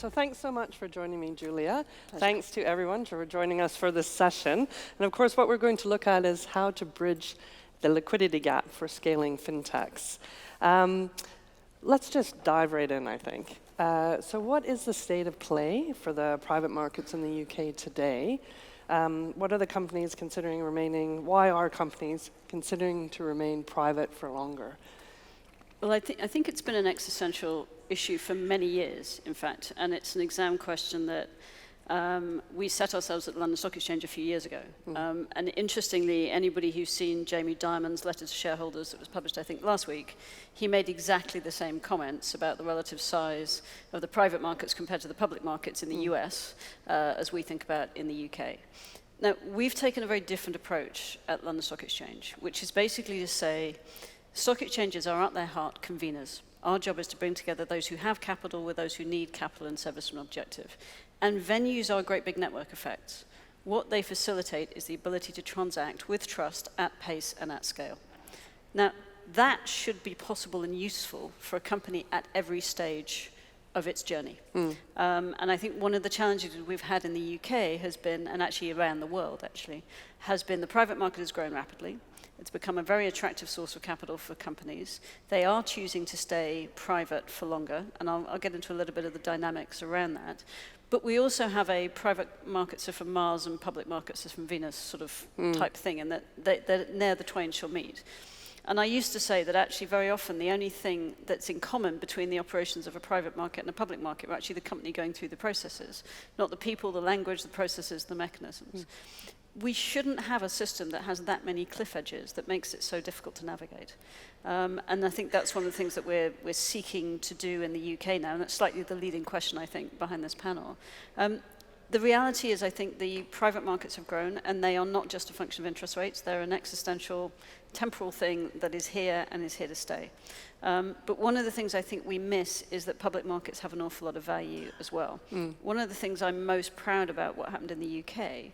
So thanks so much for joining me, Julia. Pleasure. Thanks to everyone for joining us for this session. And of course, what we're going to look at is how to bridge the liquidity gap for scaling fintechs. Let's just dive right in, I think. So what is the state of play for the private markets in the UK today? What are the companies considering remaining? Why are companies considering to remain private for longer? Well, I think it's been an existential issue for many years, in fact, and it's an exam question that we set ourselves at the London Stock Exchange a few years ago. And interestingly, anybody who's seen Jamie Dimon's letter to shareholders that was published, I think, last week, he made exactly the same comments about the relative size of the private markets compared to the public markets in the US, as we think about in the UK. Now, we've taken a very different approach at London Stock Exchange, which is basically to say, stock exchanges are at their heart conveners. Our job is to bring together those who have capital with those who need capital and service an objective. And venues are great big network effects. What they facilitate is the ability to transact with trust at pace and at scale. Now, that should be possible and useful for a company at every stage of its journey. And I think one of the challenges we've had in the UK has been, and actually around the world actually, has been the private market has grown rapidly. It's become a very attractive source of capital for companies. They are choosing to stay private for longer, and I'll get into a little bit of the dynamics around that. But we also have a private markets are from Mars and public markets are from Venus sort of type thing, and that ne'er the twain shall meet. And I used to say that actually very often the only thing that's in common between the operations of a private market and a public market are actually the company going through the processes, not the people, the language, the processes, the mechanisms. We shouldn't have a system that has that many cliff edges that makes it so difficult to navigate. And I think that's one of the things that we're seeking to do in the UK now, and that's slightly the leading question, I think, behind this panel. The reality is I think the private markets have grown, and they are not just a function of interest rates. They're an existential, temporal thing that is here and is here to stay. But one of the things I think we miss is that public markets have an awful lot of value as well. One of the things I'm most proud about what happened in the UK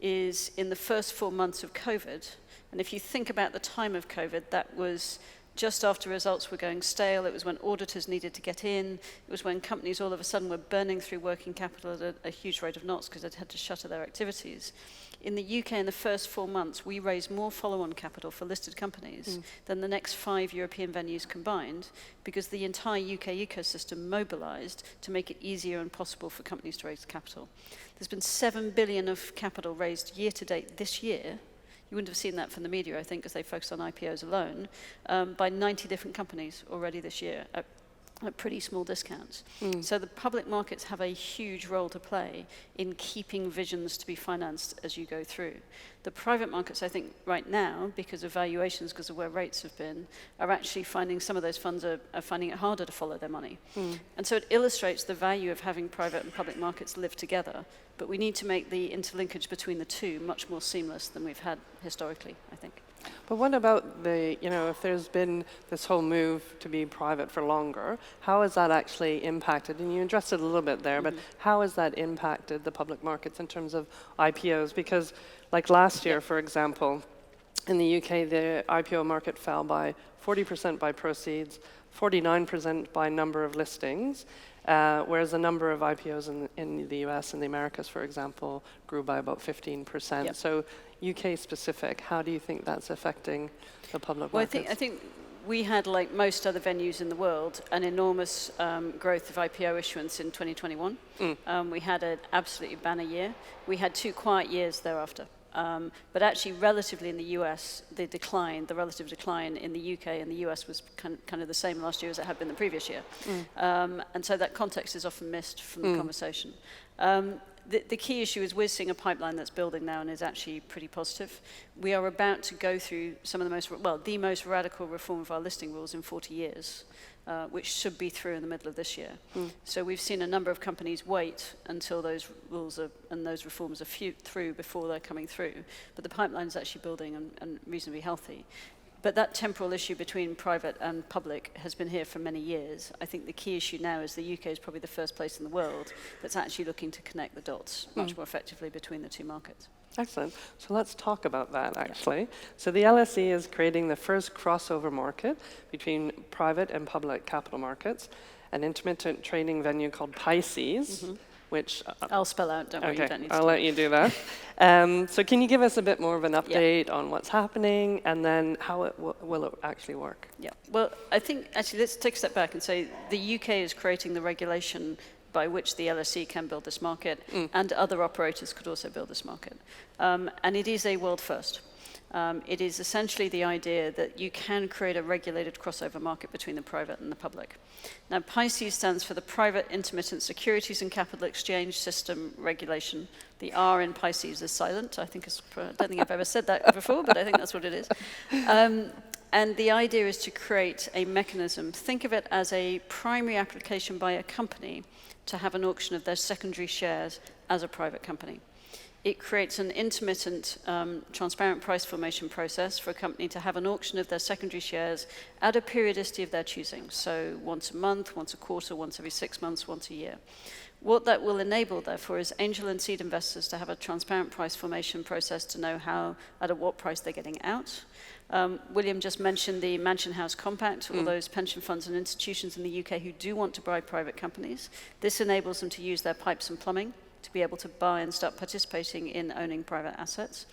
is in the first 4 months of COVID, and if you think about the time of COVID, that was just after results were going stale. It was when auditors needed to get in. It was when companies all of a sudden were burning through working capital at a huge rate of knots because they'd had to shutter their activities. In the UK, in the first 4 months, we raised more follow-on capital for listed companies than the next 5 European venues combined, because the entire UK ecosystem mobilized to make it easier and possible for companies to raise capital. There's been 7 billion of capital raised year to date this year. You wouldn't have seen that from the media, I think, because they focused on IPOs alone, by 90 different companies already this year at pretty small discounts. So the public markets have a huge role to play in keeping visions to be financed as you go through. The private markets, I think, right now, because of valuations, because of where rates have been, are actually finding some of those funds are finding it harder to follow their money. And so it illustrates the value of having private and public markets live together. But we need to make the interlinkage between the two much more seamless than we've had historically, I think. But what about the, if there's been this whole move to be private for longer, how has that actually impacted, and you addressed it a little bit there, but how has that impacted the public markets in terms of IPOs? Because like last year, for example, in the UK, the IPO market fell by 40% by proceeds, 49% by number of listings, whereas the number of IPOs in the US and the Americas, for example, grew by about 15%. So UK specific, how do you think that's affecting the public markets? Well, I think we had, like most other venues in the world, an enormous growth of IPO issuance in 2021. We had an absolutely banner year. We had 2 quiet years thereafter. But actually, relatively in the US, the relative decline in the UK and the US was kind of the same last year as it had been the previous year. And so that context is often missed from the conversation. The key issue is we're seeing a pipeline that's building now and is actually pretty positive. We are about to go through some of the most radical reform of our listing rules in 40 years, which should be through in the middle of this year. So we've seen a number of companies wait until those rules and those reforms are through before they're coming through. But the pipeline is actually building and reasonably healthy. But that temporal issue between private and public has been here for many years. I think the key issue now is the UK is probably the first place in the world that's actually looking to connect the dots much more effectively between the two markets. Excellent. So let's talk about that, actually. So the LSE is creating the first crossover market between private and public capital markets. an intermittent trading venue called PISCES, which... I'll spell out, don't worry, you don't need to. I'll let you do that. So can you give us a bit more of an update on what's happening, and then how it will it actually work? Yeah, well, I think, actually, let's take a step back and say the UK is creating the regulation by which the LSE can build this market, and other operators could also build this market. And it is a world first. It is essentially the idea that you can create a regulated crossover market between the private and the public. Now, PISCES stands for the Private Intermittent Securities and Capital Exchange System Regulation. The R in PISCES is silent. I don't think I've ever said that before, but I think that's what it is. And the idea is to create a mechanism. Think of it as a primary application by a company to have an auction of their secondary shares as a private company. It creates an intermittent, transparent price formation process for a company to have an auction of their secondary shares at a periodicity of their choosing. So once a month, once a quarter, once every 6 months, once a year. What that will enable, therefore, is angel and seed investors to have a transparent price formation process to know at what price they're getting out. William just mentioned the Mansion House Compact, all those pension funds and institutions in the UK who do want to buy private companies. This enables them to use their pipes and plumbing to be able to buy and start participating in owning private assets.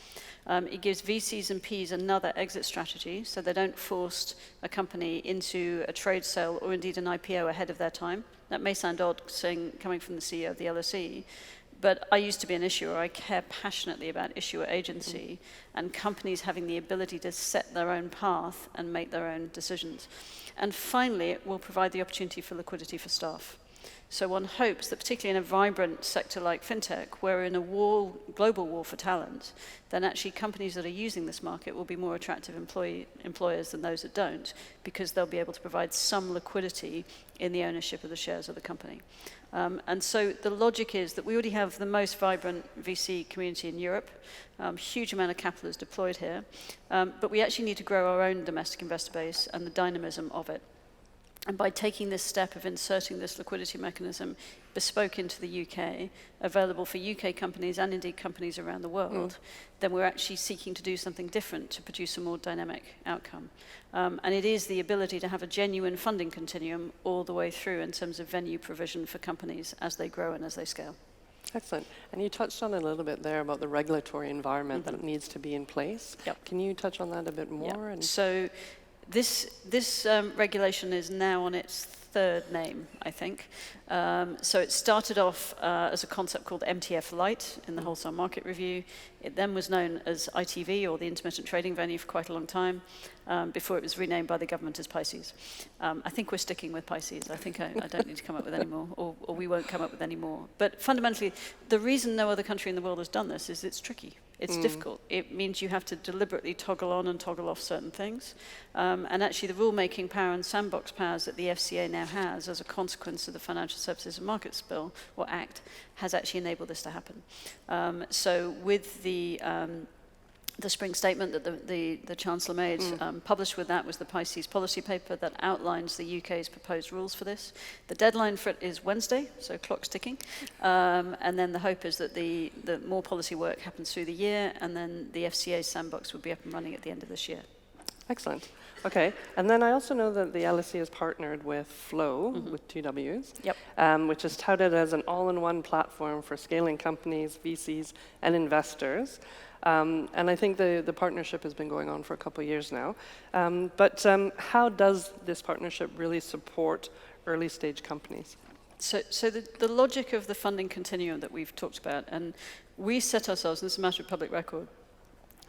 It gives VCs and Ps another exit strategy, so they don't force a company into a trade sale or indeed an IPO ahead of their time. That may sound odd coming from the CEO of the LSE, but I used to be an issuer. I care passionately about issuer agency and companies having the ability to set their own path and make their own decisions. And finally, it will provide the opportunity for liquidity for staff. So one hopes that particularly in a vibrant sector like fintech, where we're in a global war for talent, then actually companies that are using this market will be more attractive employers than those that don't, because they'll be able to provide some liquidity in the ownership of the shares of the company. And so the logic is that we already have the most vibrant VC community in Europe. Huge amount of capital is deployed here. But we actually need to grow our own domestic investor base and the dynamism of it. And by taking this step of inserting this liquidity mechanism bespoke into the UK, available for UK companies and indeed companies around the world, then we're actually seeking to do something different to produce a more dynamic outcome. And it is the ability to have a genuine funding continuum all the way through in terms of venue provision for companies as they grow and as they scale. Excellent. And you touched on it a little bit there about the regulatory environment that needs to be in place. Yep. Can you touch on that a bit more? Yep. So this regulation is now on its third name, I think. So it started off as a concept called MTF Lite in the Wholesale Market Review. It then was known as ITV, or the Intermittent Trading Venue, for quite a long time, before it was renamed by the government as PISCES. I think we're sticking with PISCES. I think I don't need to come up with any more, or we won't come up with any more. But fundamentally, the reason no other country in the world has done this is it's tricky. It's difficult. It means you have to deliberately toggle on and toggle off certain things. And actually, the rulemaking power and sandbox powers that the FCA now has as a consequence of the Financial Services and Markets Bill, or Act, has actually enabled this to happen. So with the spring statement that the Chancellor made, published with that was the PISCES policy paper that outlines the UK's proposed rules for this. The deadline for it is Wednesday, so clock's ticking. And then the hope is that the more policy work happens through the year, and then the FCA sandbox will be up and running at the end of this year. Excellent. Okay, and then I also know that the LSE has partnered with Flow, with two Ws, which is touted as an all-in-one platform for scaling companies, VCs, and investors. And I think the partnership has been going on for a couple of years now. But how does this partnership really support early-stage companies? So the logic of the funding continuum that we've talked about, and we set ourselves, and this is a matter of public record,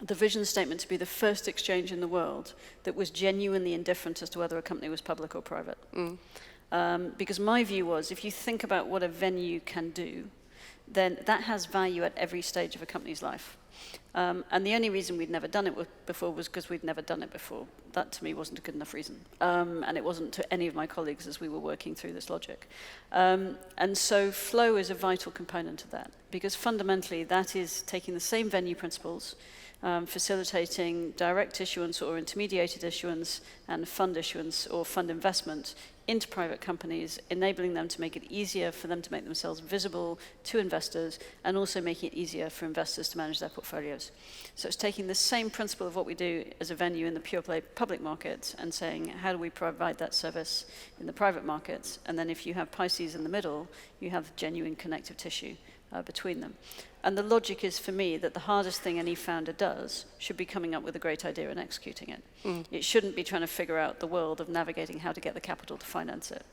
the vision statement to be the first exchange in the world that was genuinely indifferent as to whether a company was public or private. Because my view was, if you think about what a venue can do, then that has value at every stage of a company's life. And the only reason we'd never done it before was because we'd never done it before. That, to me, wasn't a good enough reason. And it wasn't to any of my colleagues as we were working through this logic. And so Flow is a vital component of that, because fundamentally that is taking the same venue principles, facilitating direct issuance or intermediated issuance and fund issuance or fund investment into private companies, enabling them to make it easier for them to make themselves visible to investors, and also making it easier for investors to manage their portfolios. So it's taking the same principle of what we do as a venue in the pure play public markets and saying, how do we provide that service in the private markets? And then if you have PISCES in the middle, you have genuine connective tissue between them. And the logic is, for me, that the hardest thing any founder does should be coming up with a great idea and executing it. It shouldn't be trying to figure out the world of navigating how to get the capital to finance it.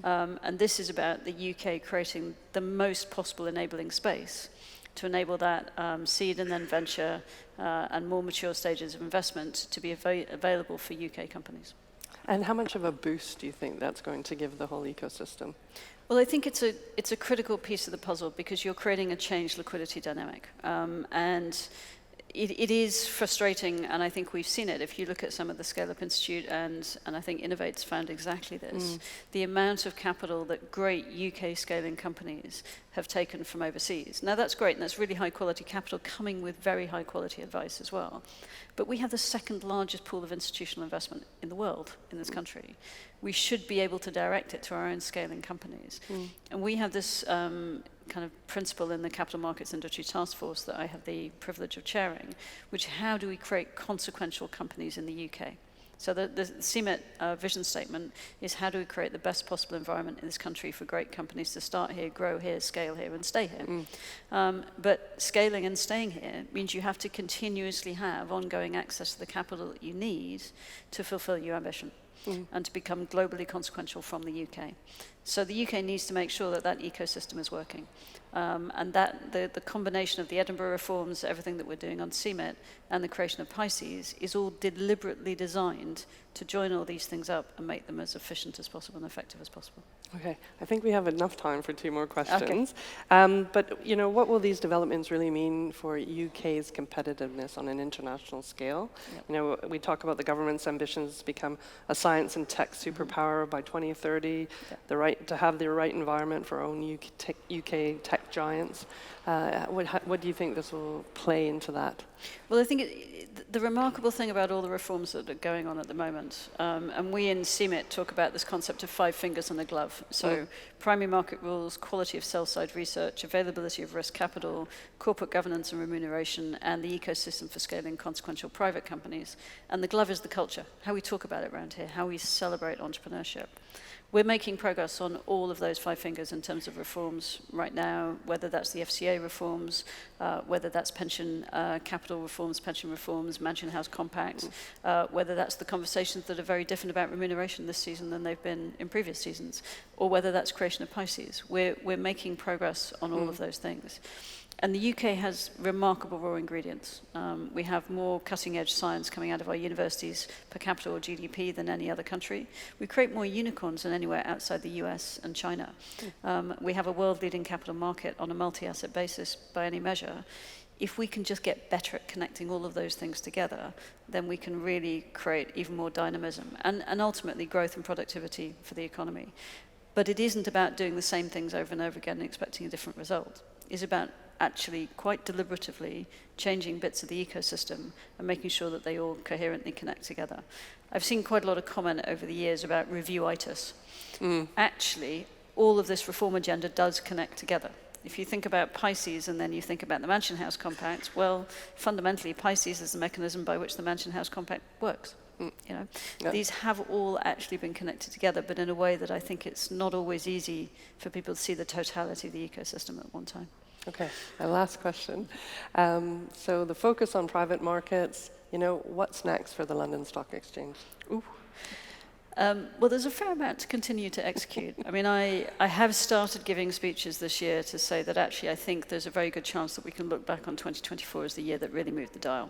And this is about the UK creating the most possible enabling space to enable that seed and then venture and more mature stages of investment to be available for UK companies. And how much of a boost do you think that's going to give the whole ecosystem? Well, I think it's a critical piece of the puzzle, because you're creating a changed liquidity dynamic. And it is frustrating, and I think we've seen it. If you look at some of the Scale-Up Institute, and I think Innovate's found exactly this, the amount of capital that great UK scaling companies have taken from overseas. Now, that's great, and that's really high-quality capital coming with very high-quality advice as well. But we have the second largest pool of institutional investment in the world, in this country. We should be able to direct it to our own scaling companies. And we have this kind of principle in the Capital Markets Industry Task Force that I have the privilege of chairing, which how do we create consequential companies in the UK? So the CMIT vision statement is, how do we create the best possible environment in this country for great companies to start here, grow here, scale here, and stay here. But scaling and staying here means you have to continuously have ongoing access to the capital that you need to fulfill your ambition and to become globally consequential from the UK. So the UK needs to make sure that that ecosystem is working. And that the combination of the Edinburgh reforms, everything that we're doing on CMIT, and the creation of PISCES is all deliberately designed to join all these things up and make them as efficient as possible and effective as possible. Okay, I think we have enough time for 2 more questions. Okay. But what will these developments really mean for UK's competitiveness on an international scale? Yep. We talk about the government's ambitions to become a science and tech superpower by 2030, the right to have the right environment for our own UK tech giants. What do you think this will play into that? Well, I think the remarkable thing about all the reforms that are going on at the moment, and we in CMIT talk about this concept of 5 fingers on the glove. So primary market rules, quality of sell-side research, availability of risk capital, corporate governance and remuneration, and the ecosystem for scaling consequential private companies. And the glove is the culture, how we talk about it around here, how we celebrate entrepreneurship. We're making progress on all of those 5 fingers in terms of reforms right now, whether that's the FCA reforms, whether that's pension capital reforms, pension reforms, Mansion House Compact, whether that's the conversations that are very different about remuneration this season than they've been in previous seasons, or whether that's creation of PISCES. We're making progress on all of those things. And the UK has remarkable raw ingredients. We have more cutting-edge science coming out of our universities per capita or GDP than any other country. We create more unicorns than anywhere outside the US and China. We have a world-leading capital market on a multi-asset basis by any measure. If we can just get better at connecting all of those things together, then we can really create even more dynamism and ultimately growth and productivity for the economy. But it isn't about doing the same things over and over again and expecting a different result. It's about actually quite deliberatively changing bits of the ecosystem and making sure that they all coherently connect together. I've seen quite a lot of comment over the years about review-itis. Actually, all of this reform agenda does connect together. If you think about PISCES and then you think about the Mansion House Compact, well, fundamentally, PISCES is the mechanism by which the Mansion House Compact works. These have all actually been connected together, but in a way that I think it's not always easy for people to see the totality of the ecosystem at one time. Okay, my last question. So the focus on private markets, what's next for the London Stock Exchange? Ooh. Well, there's a fair amount to continue to execute. I mean, I have started giving speeches this year to say that actually I think there's a very good chance that we can look back on 2024 as the year that really moved the dial.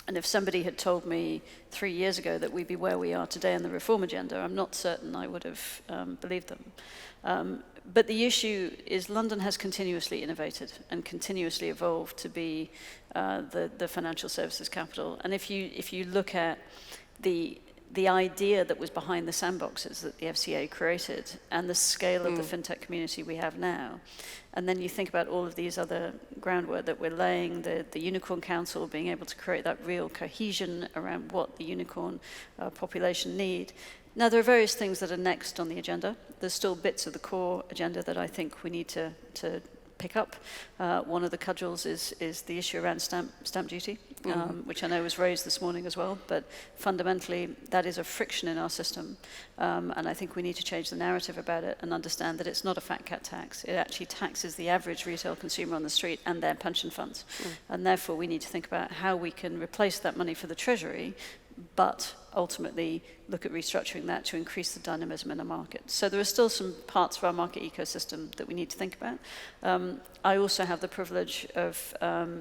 And if somebody had told me 3 years ago that we'd be where we are today on the reform agenda, I'm not certain I would have believed them. But the issue is London has continuously innovated and continuously evolved to be the financial services capital. And if you look at the the idea that was behind the sandboxes that the FCA created and the scale of the fintech community we have now. And then you think about all of these other groundwork that we're laying, the Unicorn Council being able to create that real cohesion around what the unicorn population need. Now, there are various things that are next on the agenda. There's still bits of the core agenda that I think we need to pick up. One of the cudgels is the issue around stamp duty, which I know was raised this morning as well, but fundamentally that is a friction in our system, and I think we need to change the narrative about it and understand that it's not a fat cat tax. It actually taxes the average retail consumer on the street and their pension funds, and therefore we need to think about how we can replace that money for the Treasury, but ultimately look at restructuring that to increase the dynamism in the market. So there are still some parts of our market ecosystem that we need to think about. I also have the privilege of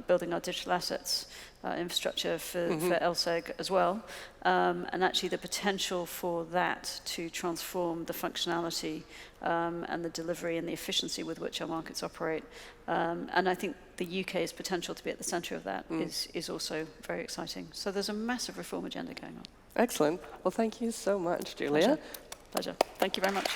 building our digital assets infrastructure for LSEG as well, and actually the potential for that to transform the functionality and the delivery and the efficiency with which our markets operate. And I think the UK's potential to be at the centre of that is also very exciting. So there's a massive reform agenda going on. Excellent. Well, thank you so much, Julia. Pleasure. Thank you very much.